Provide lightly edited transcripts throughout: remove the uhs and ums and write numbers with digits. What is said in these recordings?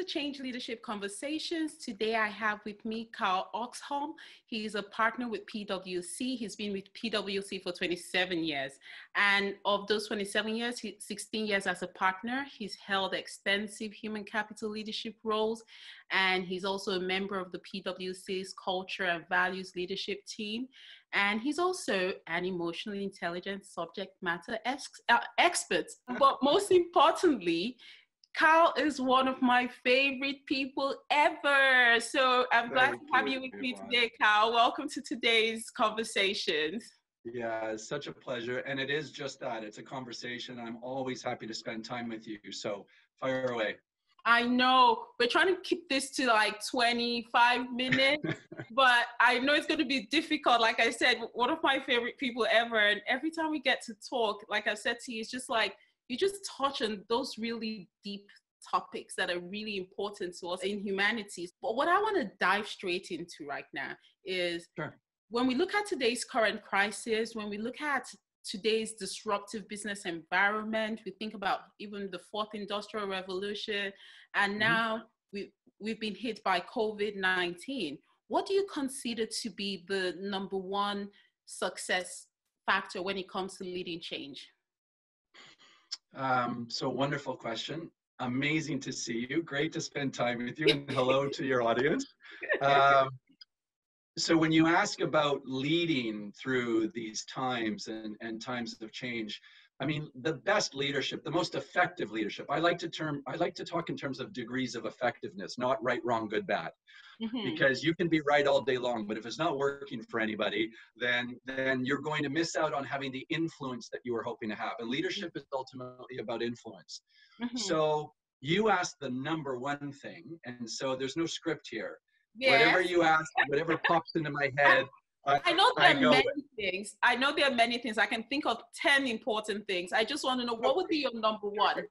Change Leadership Conversations. Today I have with me Carl Oxholm. He is a partner with PwC. He's been with PwC for 27 years. And of those 27 years, 16 years as a partner. He's held extensive human capital leadership roles. And he's also a member of the PwC's Culture and Values Leadership team. And he's also an emotionally intelligent subject matter expert. But most importantly, Carl is one of my favorite people ever. So I'm glad to have you with me today, Carl. Welcome to today's conversations. Yeah, it's such a pleasure. And it is just that. It's a conversation. I'm always happy to spend time with you. So fire away. I know we're trying to keep this to like 25 minutes, but I know it's going to be difficult. Like I said, one of my favorite people ever. And every time we get to talk, like I said to you, it's just like, you just touch on those really deep topics that are really important to us in humanities. But what I want to dive straight into right now is when we look at today's current crisis, when we look at today's disruptive business environment, we think about even the fourth industrial revolution, and now we've been hit by COVID-19. What do you consider to be the number one success factor when it comes to leading change? So wonderful question. Amazing to see you. Great to spend time with you, and hello to your audience. So when you ask about leading through these times and times of change, I mean, the best leadership, the most effective leadership, I like to talk in terms of degrees of effectiveness, not right, wrong, good, bad. Because you can be right all day long, but if it's not working for anybody, then you're going to miss out on having the influence that you were hoping to have. And leadership is ultimately about influence. So you asked the number one thing, and so there's no script here. Yes. Whatever you ask, whatever pops into my head, I know there are many things. I know there are many things. I can think of 10 important things. I just want to know, what would be your number one?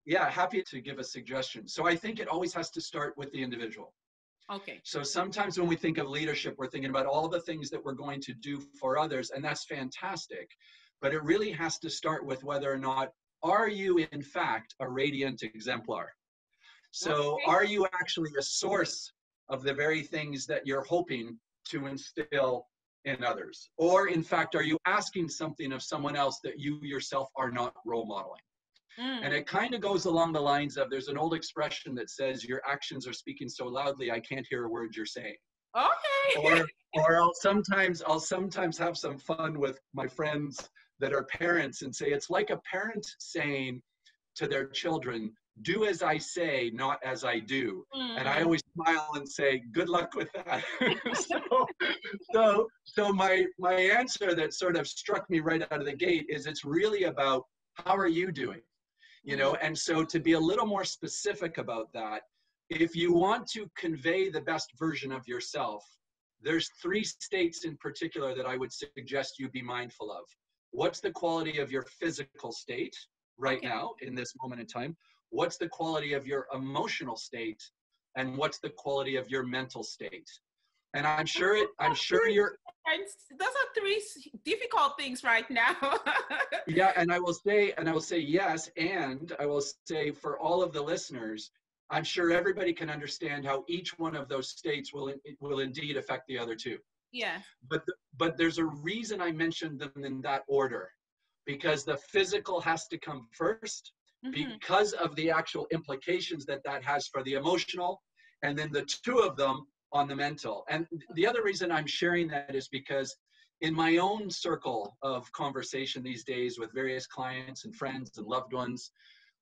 Yeah, happy to give a suggestion. So I think it always has to start with the individual. Okay. So sometimes when we think of leadership, we're thinking about all the things that we're going to do for others, and that's fantastic. But it really has to start with whether or not, are you in fact a radiant exemplar? So are you actually a source of the very things that you're hoping to instill in others? Or in fact, are you asking something of someone else that you yourself are not role modeling? And it kind of goes along the lines of, there's an old expression that says, your actions are speaking so loudly, I can't hear a word you're saying. Okay. Or I'll sometimes have some fun with my friends that are parents and say, it's like a parent saying to their children, do as I say, not as I do. And I always smile and say, good luck with that. so my answer that sort of struck me right out of the gate is, it's really about, how are you doing? You know, and so to be a little more specific about that, if you want to convey the best version of yourself, there's 3 states in particular that I would suggest you be mindful of. What's the quality of your physical state right now in this moment in time? What's the quality of your emotional state? And what's the quality of your mental state? And I'm sure you're. Those are 3 difficult things right now. Yeah, and I will say yes, and I will say for all of the listeners, I'm sure everybody can understand how each one of those states will indeed affect the other 2. Yeah. But there's a reason I mentioned them in that order, because the physical has to come first, because of the actual implications that has for the emotional, and then the 2 of them on the mental. And the other reason I'm sharing that is because in my own circle of conversation these days with various clients and friends and loved ones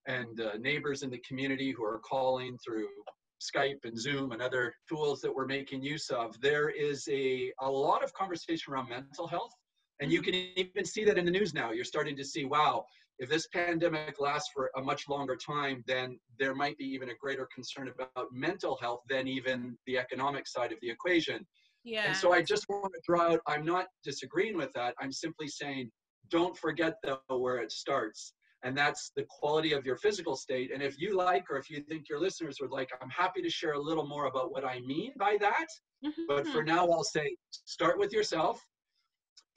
and neighbors in the community who are calling through Skype and Zoom and other tools that we're making use of, there is a lot of conversation around mental health. And you can even see that in the news now. You're starting to see, wow, if this pandemic lasts for a much longer time, then there might be even a greater concern about mental health than even the economic side of the equation. Yeah. And so I just want to draw out, I'm not disagreeing with that. I'm simply saying, don't forget though where it starts. And that's the quality of your physical state. And if you like, or if you think your listeners would like, I'm happy to share a little more about what I mean by that. But for now, I'll say, start with yourself.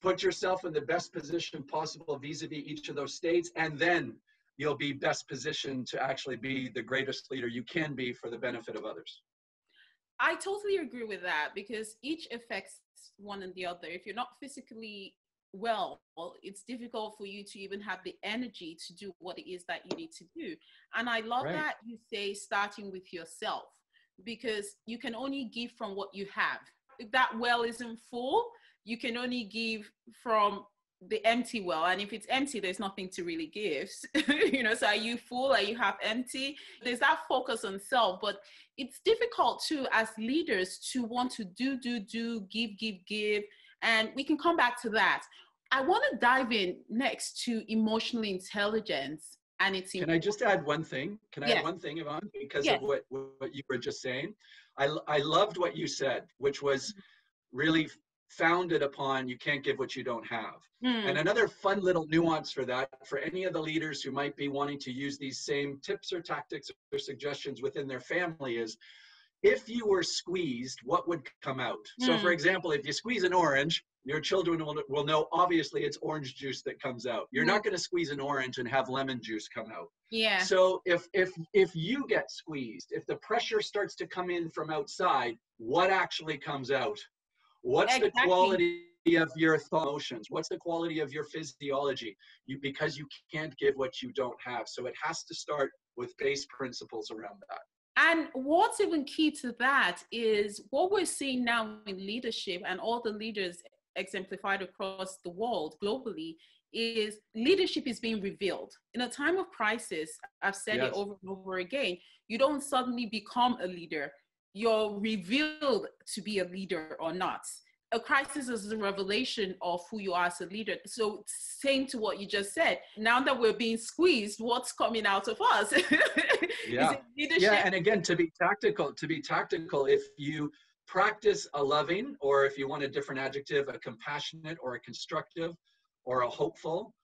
Put yourself in the best position possible vis-a-vis each of those states, and then you'll be best positioned to actually be the greatest leader you can be for the benefit of others. I totally agree with that, because each affects one and the other. If you're not physically well, it's difficult for you to even have the energy to do what it is that you need to do. And I love Right. that you say starting with yourself, because you can only give from what you have. If that well isn't full, you can only give from the empty well, and if it's empty, there's nothing to really give. So are you full? Are you half empty? There's that focus on self, but it's difficult too as leaders to want to do, give, and we can come back to that. I want to dive in next to emotional intelligence, and it's Can I just add one thing? Can I Yes. add one thing, Yvonne? Because Yes. of what you were just saying. I loved what you said, which was really founded upon you can't give what you don't have. And another fun little nuance for that, for any of the leaders who might be wanting to use these same tips or tactics or suggestions within their family, is if you were squeezed, what would come out? So for example, if you squeeze an orange, your children will know obviously it's orange juice that comes out. You're not going to squeeze an orange and have lemon juice come out. Yeah. So if you get squeezed, if the pressure starts to come in from outside, what actually comes out? What's the quality of your thought emotions? What's the quality of your physiology? Because you can't give what you don't have. So it has to start with base principles around that. And what's even key to that is what we're seeing now in leadership, and all the leaders exemplified across the world globally, is leadership is being revealed. In a time of crisis, I've said it over and over again, you don't suddenly become a leader. You're revealed to be a leader or not. A crisis is a revelation of who you are as a leader. So same to what you just said, now that we're being squeezed, what's coming out of us? Yeah. Is it leadership? Yeah, and again, to be tactical, if you practice a loving, or if you want a different adjective, a compassionate or a constructive or a hopeful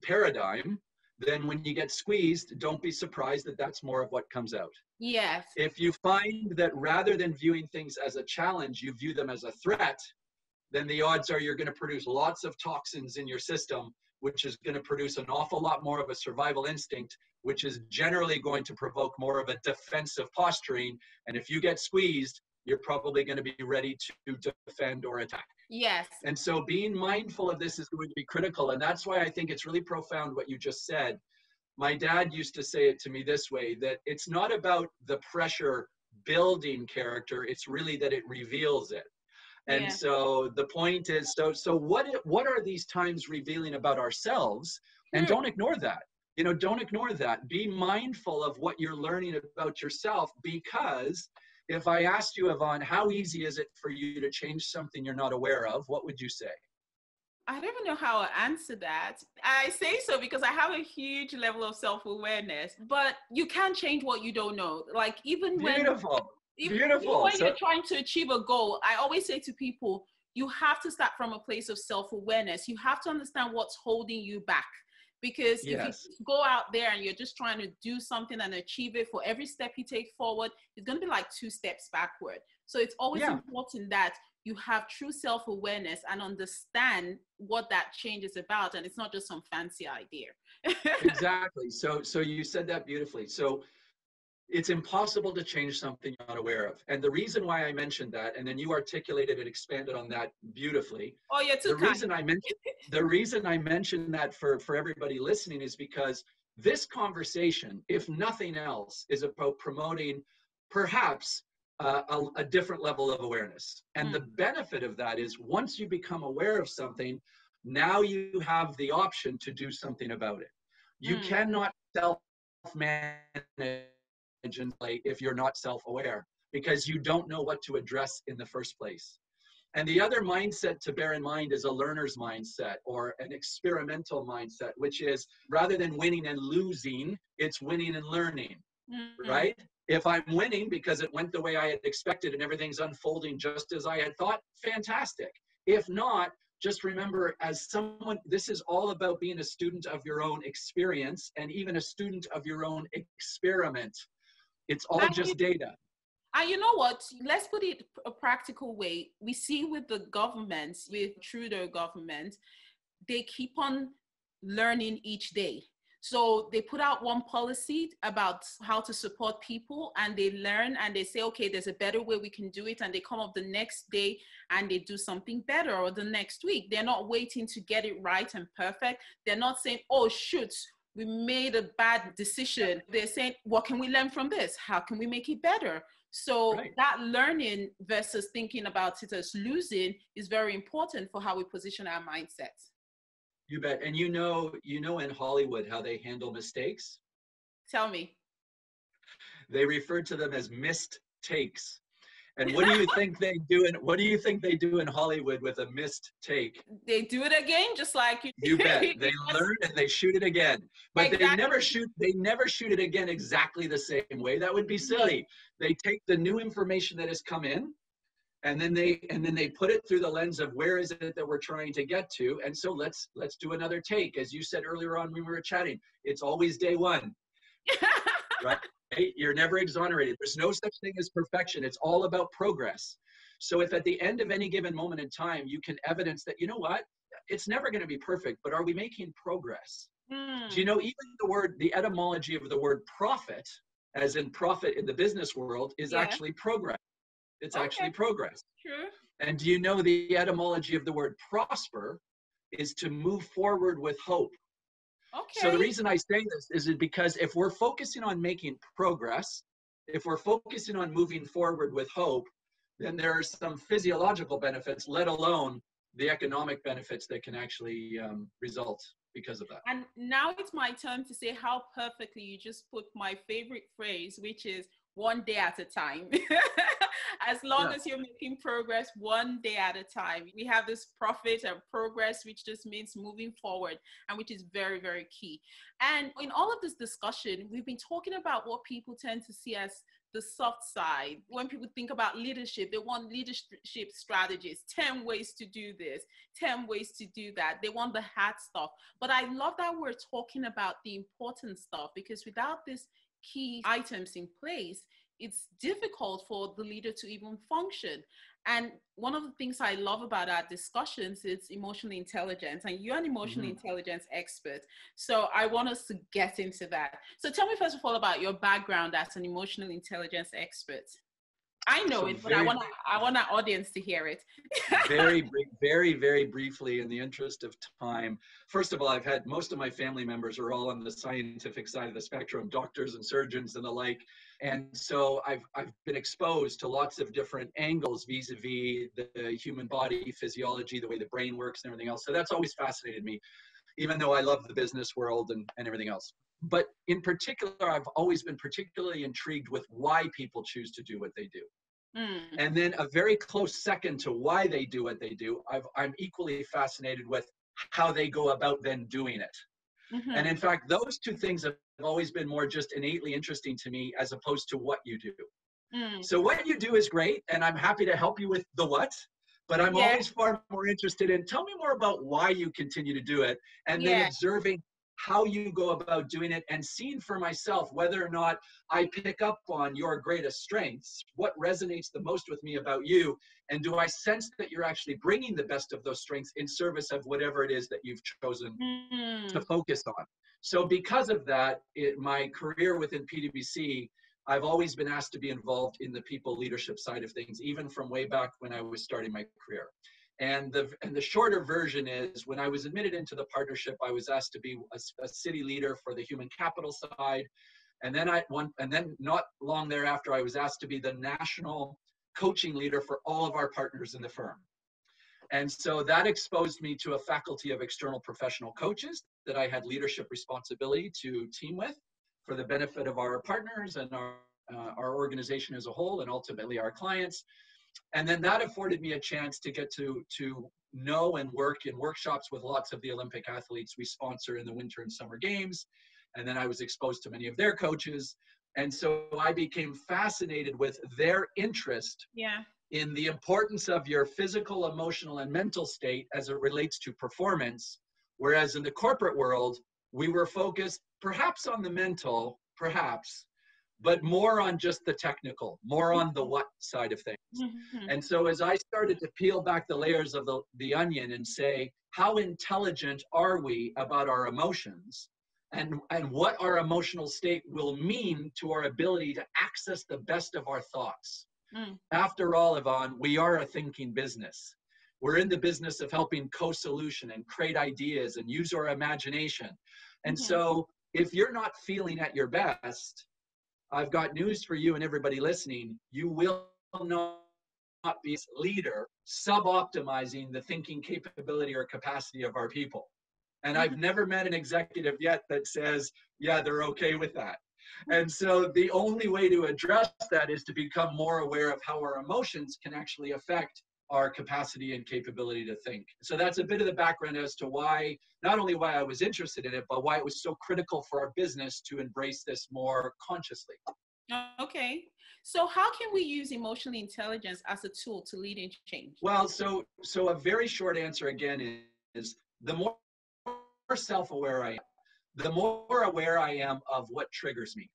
paradigm, then when you get squeezed, don't be surprised that that's more of what comes out. Yes. If you find that rather than viewing things as a challenge, you view them as a threat, then the odds are you're going to produce lots of toxins in your system, which is going to produce an awful lot more of a survival instinct, which is generally going to provoke more of a defensive posturing. And if you get squeezed, you're probably going to be ready to defend or attack. Yes. And so being mindful of this is going to be critical. And that's why I think it's really profound what you just said. My dad used to say it to me this way, that it's not about the pressure building character, it's really that it reveals it. And so the point is, so what are these times revealing about ourselves? And don't ignore that. Don't ignore that. Be mindful of what you're learning about yourself, because if I asked you, Yvonne, how easy is it for you to change something you're not aware of, what would you say? I don't even know how to answer that. I say so because I have a huge level of self-awareness, but you can't change what you don't know. Like even when you're trying to achieve a goal, I always say to people, you have to start from a place of self-awareness. You have to understand what's holding you back. Because if you go out there and you're just trying to do something and achieve it, for every step you take forward, it's going to be like 2 steps backward. So it's always important that you have true self-awareness and understand what that change is about. And it's not just some fancy idea. Exactly. So you said that beautifully. So it's impossible to change something you're not aware of. And the reason why I mentioned that, and then you articulated and expanded on that beautifully. Oh, you're too kind. The reason I mentioned that for everybody listening is because this conversation, if nothing else, is about promoting perhaps a different level of awareness. And the benefit of that is once you become aware of something, now you have the option to do something about it. You cannot self-manage if you're not self-aware, because you don't know what to address in the first place. And the other mindset to bear in mind is a learner's mindset, or an experimental mindset, which is rather than winning and losing, it's winning and learning, right? If I'm winning because it went the way I had expected and everything's unfolding just as I had thought, fantastic. If not, just remember, as someone, this is all about being a student of your own experience and even a student of your own experiment. It's all just data. And you know what? Let's put it a practical way. We see with the government, with Trudeau government, they keep on learning each day. So they put out one policy about how to support people, and they learn and they say, okay, there's a better way we can do it. And they come up the next day and they do something better, or the next week. They're not waiting to get it right and perfect. They're not saying, oh, shoot, we made a bad decision. They're saying, what can we learn from this? How can we make it better? So that learning versus thinking about it as losing is very important for how we position our mindsets. You bet. And you know in Hollywood how they handle mistakes? Tell me. They refer to them as missed takes. And what do you think they do in Hollywood with a missed take? They do it again, just like you. You bet. They learn and they shoot it again. But exactly. they never shoot it again exactly the same way. That would be silly. They take the new information that has come in, and then they put it through the lens of where is it that we're trying to get to. And so let's do another take. As you said earlier on when we were chatting, it's always day one. Right? You're never exonerated. There's no such thing as perfection. It's all about progress. So if at the end of any given moment in time, you can evidence that, you know what, it's never going to be perfect, but are we making progress? Do you know, even the etymology of the word profit, as in profit in the business world, is actually progress. It's actually progress. True. And do you know the etymology of the word prosper is to move forward with hope? Okay. So the reason I say this is because if we're focusing on making progress, if we're focusing on moving forward with hope, then there are some physiological benefits, let alone the economic benefits that can actually result because of that. And now it's my turn to say how perfectly you just put my favorite phrase, which is one day at a time. As long as you're making progress one day at a time. We have this profit and progress, which just means moving forward, and which is very, very key. And in all of this discussion, we've been talking about what people tend to see as the soft side. When people think about leadership, they want leadership strategies, 10 ways to do this, 10 ways to do that. They want the hard stuff. But I love that we're talking about the important stuff, because without these key items in place, it's difficult for the leader to even function. And one of the things I love about our discussions is emotional intelligence, and you're an emotional intelligence expert. So I want us to get into that. So tell me first of all about your background as an emotional intelligence expert. I know it, but I want our audience to hear it. very briefly, in the interest of time. First of all, I've had most of my family members are all on the scientific side of the spectrum, doctors and surgeons and the like. And so I've been exposed to lots of different angles vis-a-vis the human body, physiology, the way the brain works and everything else. So that's always fascinated me, even though I love the business world and everything else. But in particular, I've always been particularly intrigued with why people choose to do what they do. And then a very close second to why they do what they do, I'm equally fascinated with how they go about then doing it. And in fact, those two things have always been more just innately interesting to me as opposed to what you do. So what you do is great, and I'm happy to help you with the what, but I'm always far more interested in, tell me more about why you continue to do it, and then observing how you go about doing it and seeing for myself whether or not I pick up on your greatest strengths, what resonates the most with me about you, and do I sense that you're actually bringing the best of those strengths in service of whatever it is that you've chosen to focus on. So because of that, my career within PwC, I've always been asked to be involved in the people leadership side of things, even from way back when I was starting my career. And the shorter version is, when I was admitted into the partnership, I was asked to be a city leader for the human capital side. And then not long thereafter, I was asked to be the national coaching leader for all of our partners in the firm. And so that exposed me to a faculty of external professional coaches that I had leadership responsibility to team with for the benefit of our partners and our organization as a whole, and ultimately our clients. And then that afforded me a chance to get to know and work in workshops with lots of the Olympic athletes we sponsor in the Winter and Summer Games. And then I was exposed to many of their coaches. And so I became fascinated with their interest in the importance of your physical, emotional, and mental state as it relates to performance. Whereas in the corporate world, we were focused perhaps on the mental, but more on just the technical, more on the what side of things. And so as I started to peel back the layers of the onion and say, how intelligent are we about our emotions? and what our emotional state will mean to our ability to access the best of our thoughts. After all, Yvonne, we are a thinking business. We're in the business of helping co-solution and create ideas and use our imagination. And so if you're not feeling at your best, I've got news for you and everybody listening. You will not be a leader sub-optimizing the thinking capability or capacity of our people. And I've never met an executive yet that says, yeah, they're okay with that. And so the only way to address that is to become more aware of how our emotions can actually affect our capacity and capability to think. So that's a bit of the background as to why, not only why I was interested in it, but why it was so critical for our business to embrace this more consciously. Okay. So how can we use emotional intelligence as a tool to lead in change? Well, so a very short answer again is the more self-aware I am, the more aware I am of what triggers me.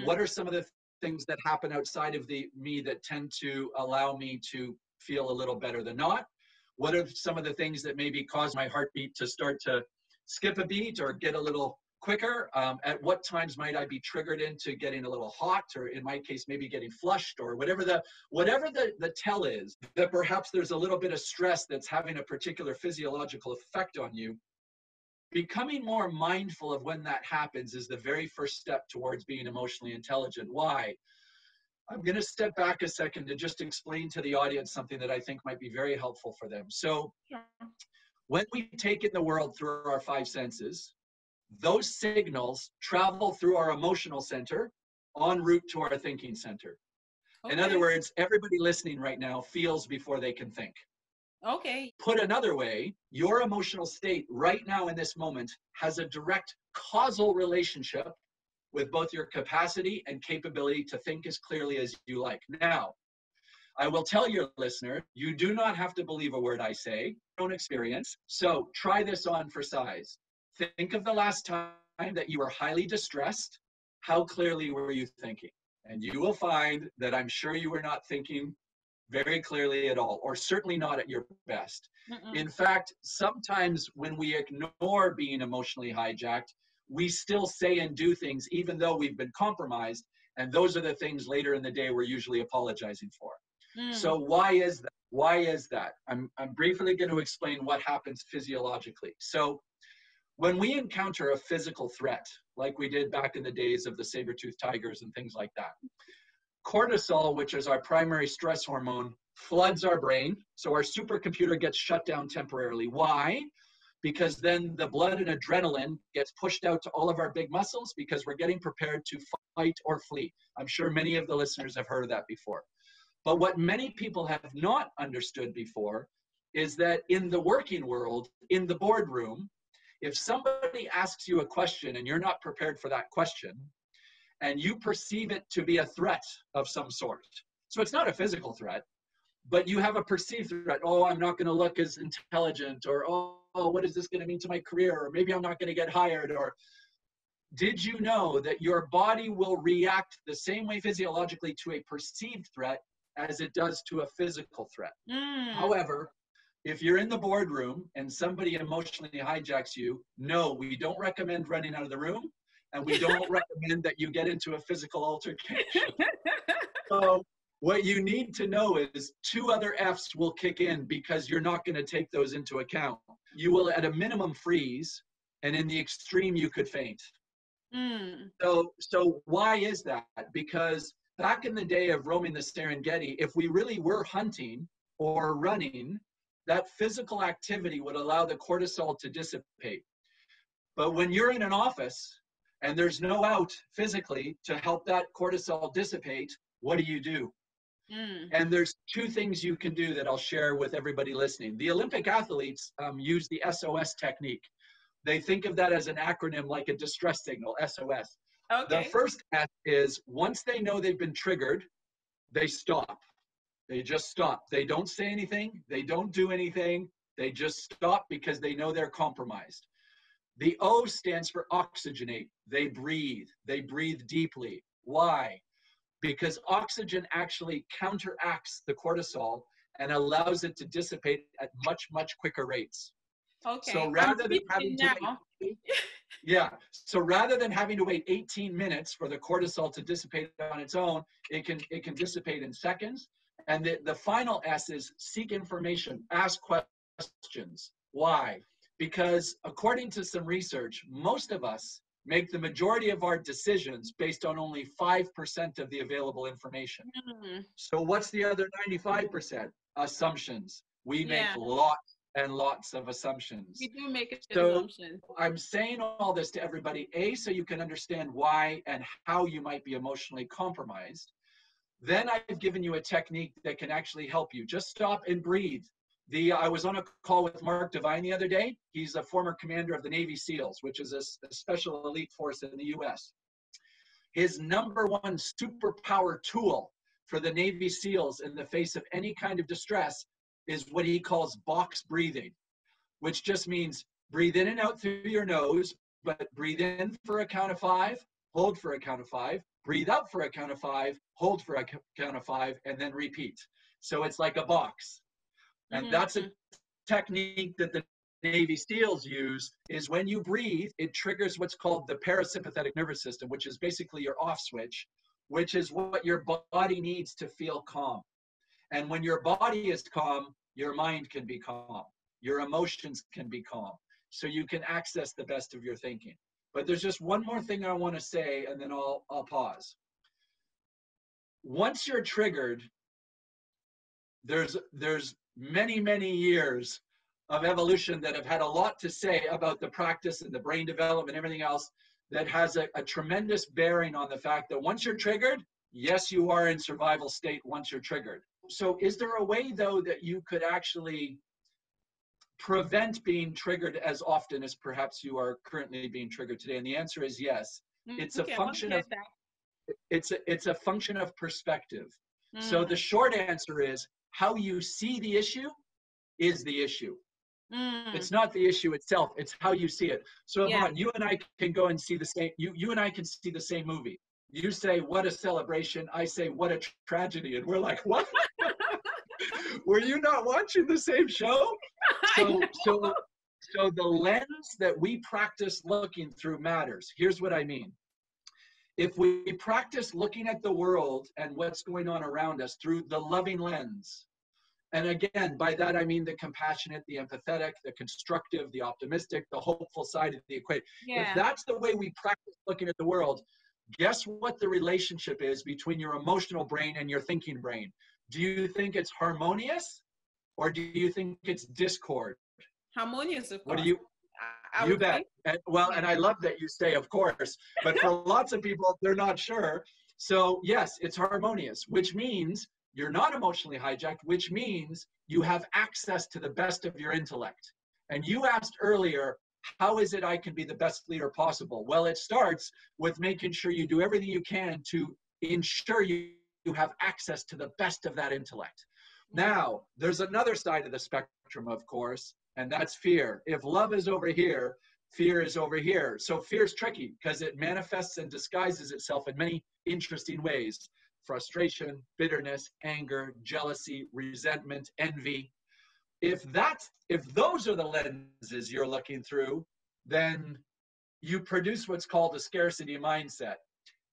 What are some of the things that happen outside of me that tend to allow me to feel a little better than not? What are some of the things that maybe cause my heartbeat to start to skip a beat or get a little quicker? At what times might I be triggered into getting a little hot, or in my case, maybe getting flushed, or whatever the tell is, that perhaps there's a little bit of stress that's having a particular physiological effect on you. Becoming more mindful of when that happens is the very first step towards being emotionally intelligent. Why? I'm going to step back a second to just explain to the audience something that I think might be very helpful for them. So when we take in the world through our five senses, those signals travel through our emotional center en route to our thinking center. Okay. In other words, everybody listening right now feels before they can think. Okay. Put another way, your emotional state right now in this moment has a direct causal relationship with both your capacity and capability to think as clearly as you like. Now, I will tell your listener, you do not have to believe a word I say, your own experience. So try this on for size. Think of the last time that you were highly distressed. How clearly were you thinking? And you will find that I'm sure you were not thinking very clearly at all, or certainly not at your best. In fact, sometimes when we ignore being emotionally hijacked, we still say and do things even though we've been compromised, and those are the things later in the day we're usually apologizing for. So why is that? Why is that? I'm briefly going to explain what happens physiologically. So when we encounter a physical threat, like we did back in the days of the saber-toothed tigers and things like that, cortisol, which is our primary stress hormone, floods our brain. So our supercomputer gets shut down temporarily. Why? Because then the blood and adrenaline gets pushed out to all of our big muscles because we're getting prepared to fight or flee. I'm sure many of the listeners have heard of that before. But what many people have not understood before is that in the working world, in the boardroom, if somebody asks you a question and you're not prepared for that question, and you perceive it to be a threat of some sort. So it's not a physical threat, but you have a perceived threat. Oh, I'm not going to look as intelligent, or oh, what is this going to mean to my career? Or maybe I'm not going to get hired. Or did you know that your body will react the same way physiologically to a perceived threat as it does to a physical threat? However, if you're in the boardroom and somebody emotionally hijacks you, no, we don't recommend running out of the room. And we don't recommend that you get into a physical altercation. So what you need to know is 2 other F's will kick in because you're not going to take those into account. You will at a minimum freeze, and in the extreme you could faint. So why is that? Because back in the day of roaming the Serengeti, if we really were hunting or running, that physical activity would allow the cortisol to dissipate. But when you're in an office, and there's no out physically to help that cortisol dissipate, what do? And there's 2 things you can do that I'll share with everybody listening. The Olympic athletes use the Sos technique. They think of that as an acronym like a distress signal, SOS. Okay. The first S is once they know they've been triggered, they stop. They just stop. They don't say anything. They don't do anything. They just stop because they know they're compromised. The O stands for oxygenate. They breathe deeply. Why? Because oxygen actually counteracts the cortisol and allows it to dissipate at much, much quicker rates. Okay. So I'm rather than having thinking to now. wait, yeah. So rather than having to wait 18 minutes for the cortisol to dissipate on its own, it can dissipate in seconds. And the final S is seek information, ask questions. Why? Because according to some research, most of us make the majority of our decisions based on only 5% of the available information. Mm. So what's the other 95%? Assumptions. We make Yeah, lots and lots of assumptions. we do make an So assumption. I'm saying all this to everybody, A, so you can understand why and how you might be emotionally compromised. Then I've given you a technique that can actually help you. Just stop and breathe. I was on a call with Mark Devine the other day. He's a former commander of the Navy SEALs, which is a special elite force in the US. His number one superpower tool for the Navy SEALs in the face of any kind of distress is what he calls box breathing, which just means breathe in and out through your nose, but breathe in for a count of 5, hold for a count of 5, breathe out for a count of 5, hold for a count of 5, and then repeat. So it's like a box. And that's a technique that the Navy SEALs use. Is when you breathe, it triggers what's called the parasympathetic nervous system, which is basically your off switch, which is what your body needs to feel calm. And when your body is calm, your mind can be calm. Your emotions can be calm. So you can access the best of your thinking. But there's just one more thing I want to say, and then I'll pause. Once you're triggered, there's many, many years of evolution that have had a lot to say about the practice and the brain development and everything else that has a tremendous bearing on the fact that once you're triggered, yes, you are in survival state once you're triggered. So is there a way, though, that you could actually prevent being triggered as often as perhaps you are currently being triggered today? And the answer is yes. It's Okay, a I want to function hear of that. it's a function of perspective. So the short answer is how you see the issue is the issue. It's not the issue itself, it's how you see it. So Yeah. Yvonne, you and I can go and see the same, you and I can see the same movie. You say, what a celebration. I say, what a tragedy. And we're like, what? Were you not watching the same show? So the lens that we practice looking through matters. Here's what I mean. If we practice looking at the world and what's going on around us through the loving lens, and again, by that I mean the compassionate, the empathetic, the constructive, the optimistic, the hopeful side of the equation. Yeah. If that's the way we practice looking at the world, guess what the relationship is between your emotional brain and your thinking brain? Do you think it's harmonious, or do you think it's discord? Harmonious, of course. What do you? You bet. And, well, and I love that you say, of course, but for lots of people, they're not sure. So yes, it's harmonious, which means you're not emotionally hijacked, which means you have access to the best of your intellect. And you asked earlier, how is it I can be the best leader possible? Well, it starts with making sure you do everything you can to ensure you have access to the best of that intellect. Now, there's another side of the spectrum, of course, and that's fear. If love is over here, fear is over here. So fear is tricky because it manifests and disguises itself in many interesting ways. Frustration, bitterness, anger, jealousy, resentment, envy. If those are the lenses you're looking through, then you produce what's called a scarcity mindset.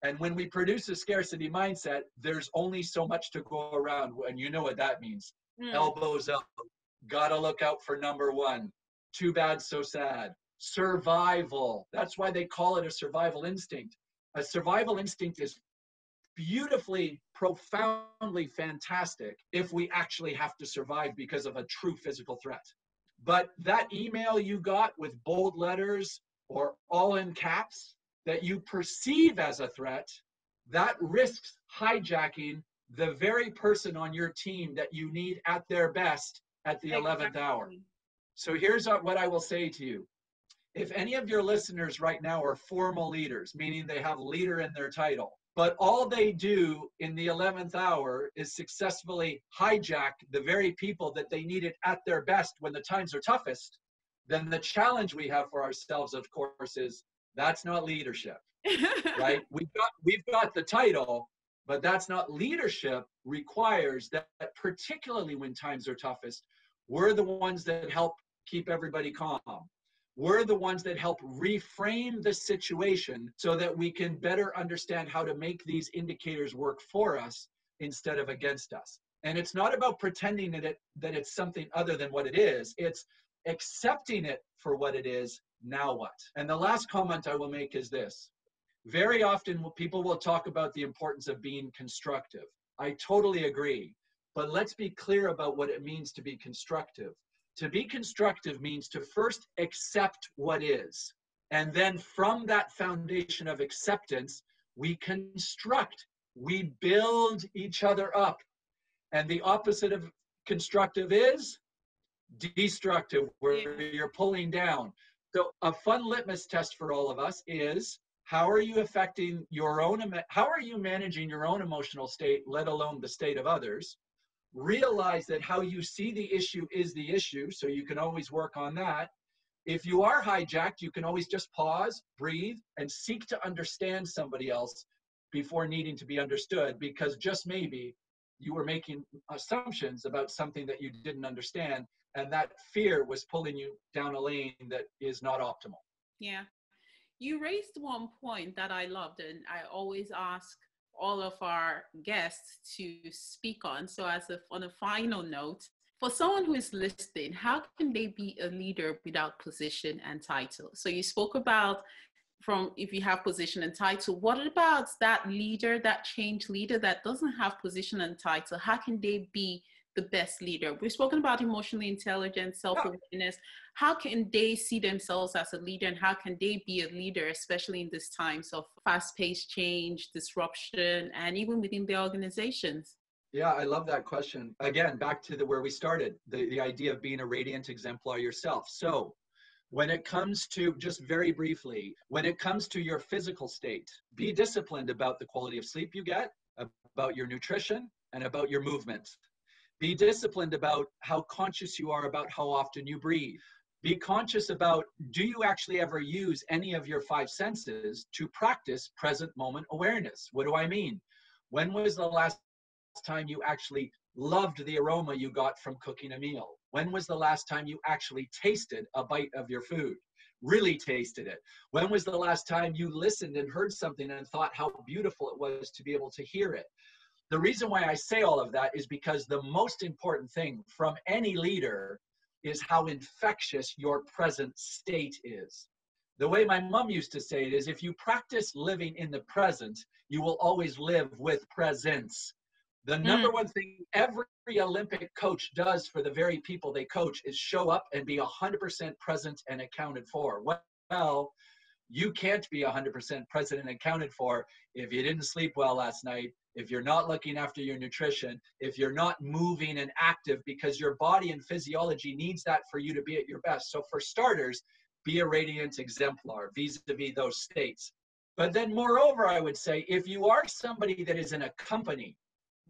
And when we produce a scarcity mindset, there's only so much to go around. And you know what that means. Elbows up. Gotta look out for number one. Too bad, so sad. Survival. That's why they call it a survival instinct. A survival instinct is beautifully, profoundly fantastic if we actually have to survive because of a true physical threat. But that email you got with bold letters or all in caps that you perceive as a threat, that risks hijacking the very person on your team that you need at their best at the 11th hour. So here's what I will say to you. If any of your listeners right now are formal leaders, meaning they have leader in their title, but all they do in the 11th hour is successfully hijack the very people that they needed at their best when the times are toughest, then the challenge we have for ourselves, of course, is that's not leadership, right? We've got the title, but that's not leadership. Requires that particularly when times are toughest, we're the ones that help keep everybody calm. We're the ones that help reframe the situation so that we can better understand how to make these indicators work for us instead of against us. And it's not about pretending that it's something other than what it is. It's accepting it for what it is. Now what? And the last comment I will make is this. Very often people will talk about the importance of being constructive. I totally agree. But let's be clear about what it means to be constructive. To be constructive means to first accept what is. And then from that foundation of acceptance, we construct, we build each other up. And the opposite of constructive is destructive, where you're pulling down. So a fun litmus test for all of us is, how are you affecting your own, how are you managing your own emotional state, let alone the state of others? Realize that how you see the issue is the issue, so you can always work on that. If you are hijacked, you can always just pause, breathe, and seek to understand somebody else before needing to be understood, because just maybe you were making assumptions about something that you didn't understand, and that fear was pulling you down a lane that is not optimal. Yeah. You raised one point that I loved, and I always ask all of our guests to speak on. So on a final note, for someone who is listening, how can they be a leader without position and title? So you spoke about from if you have position and title, what about that leader, that change leader that doesn't have position and title? How can they be the best leader? We've spoken about emotionally intelligent, self-awareness. How can they see themselves as a leader, and how can they be a leader, especially in these times of fast-paced change, disruption, and even within their organizations? Yeah, I love that question. Again, back to where we started, the idea of being a radiant exemplar yourself. So when it comes to, just very briefly, when it comes to your physical state, be disciplined about the quality of sleep you get, about your nutrition, and about your movement. Be disciplined about how conscious you are about how often you breathe. Be conscious about, do you actually ever use any of your five senses to practice present moment awareness? What do I mean? When was the last time you actually loved the aroma you got from cooking a meal? When was the last time you actually tasted a bite of your food? Really tasted it? When was the last time you listened and heard something and thought how beautiful it was to be able to hear it? The reason why I say all of that is because the most important thing from any leader is how infectious your present state is. The way my mom used to say it is, if you practice living in the present, you will always live with presence. The number one thing every Olympic coach does for the very people they coach is show up and be 100% present and accounted for. Well, you can't be 100% present and accounted for if you didn't sleep well last night, if you're not looking after your nutrition, if you're not moving and active, because your body and physiology needs that for you to be at your best. So for starters, be a radiant exemplar vis-a-vis those states. But then moreover, I would say, if you are somebody that is in a company,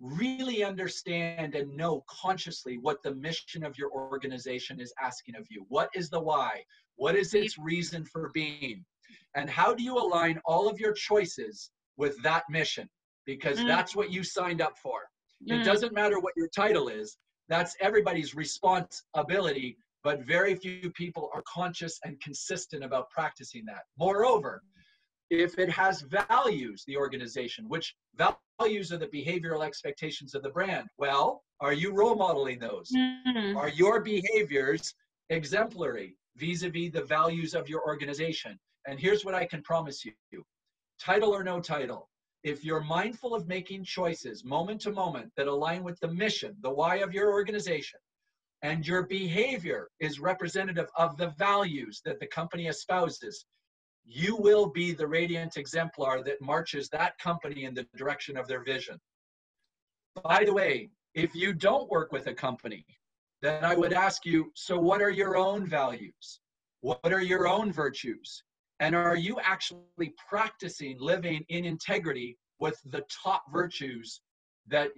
really understand and know consciously what the mission of your organization is asking of you. What is the why? What is its reason for being? And how do you align all of your choices with that mission? Because that's what you signed up for. It doesn't matter what your title is. That's everybody's responsibility, but very few people are conscious and consistent about practicing that. Moreover, if it has values, the organization, which values are the behavioral expectations of the brand, well, are you role modeling those? Are your behaviors exemplary vis-a-vis the values of your organization? And here's what I can promise you. Title or no title, if you're mindful of making choices moment to moment that align with the mission, the why of your organization, and your behavior is representative of the values that the company espouses, you will be the radiant exemplar that marches that company in the direction of their vision. By the way, if you don't work with a company, then I would ask you, so what are your own values? What are your own virtues? And are you actually practicing living in integrity with the top virtues that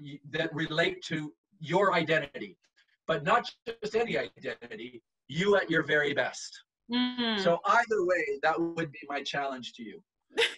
relate to your identity? But not just any identity, you at your very best. So either way, that would be my challenge to you.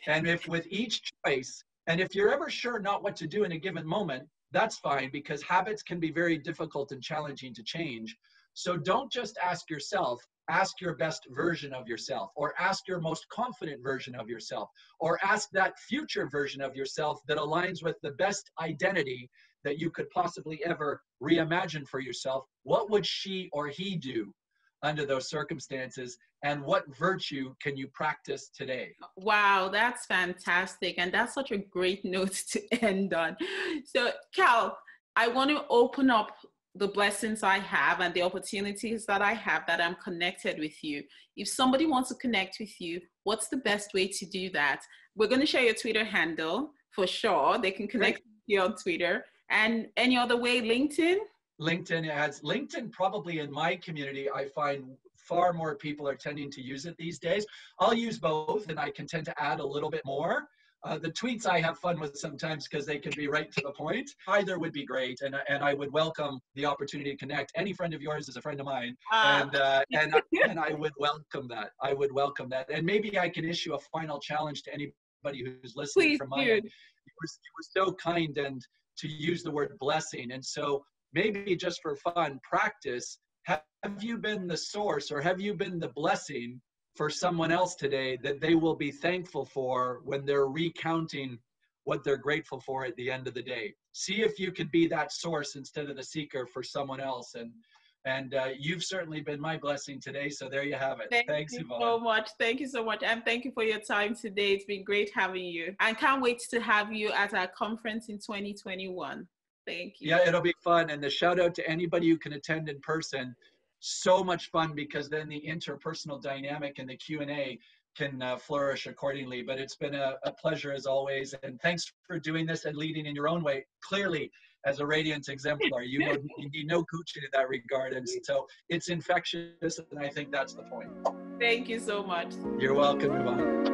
And if with each choice, and if you're ever sure not what to do in a given moment, that's fine, because habits can be very difficult and challenging to change. So don't just ask yourself, ask your best version of yourself, or ask your most confident version of yourself, or ask that future version of yourself that aligns with the best identity that you could possibly ever reimagine for yourself. What would she or he do under those circumstances, and what virtue can you practice today? Wow, that's fantastic. And that's such a great note to end on. So, Cal, I want to open up the blessings I have and the opportunities that I have that I'm connected with you. If somebody wants to connect with you, what's the best way to do that? We're going to share your Twitter handle for sure. They can connect with you on Twitter. And any other way, LinkedIn? LinkedIn probably in my community, I find far more people are tending to use it these days. I'll use both, and I can tend to add a little bit more. The tweets I have fun with sometimes because they can be right to the point. Either would be great, and I would welcome the opportunity to connect. Any friend of yours is a friend of mine, and I would welcome that. I would welcome that, and maybe I can issue a final challenge to anybody who's listening. Please from my end. You were so kind and to use the word blessing, and so maybe just for fun, practice. Have you been the source, or have you been the blessing for someone else today that they will be thankful for when they're recounting what they're grateful for at the end of the day? See if you could be that source instead of the seeker for someone else. And you've certainly been my blessing today. So there you have it. Thanks, Yvonne. So much. Thank you so much. And thank you for your time today. It's been great having you. I can't wait to have you at our conference in 2021. Thank you. Yeah, it'll be fun. And the shout out to anybody who can attend in person. So much fun, because then the interpersonal dynamic and the Q&A can flourish accordingly. But it's been a pleasure as always. And thanks for doing this and leading in your own way. Clearly, as a radiant exemplar, you need no coaching in that regard. And so it's infectious. And I think that's the point. Thank you so much. You're welcome, Yvonne.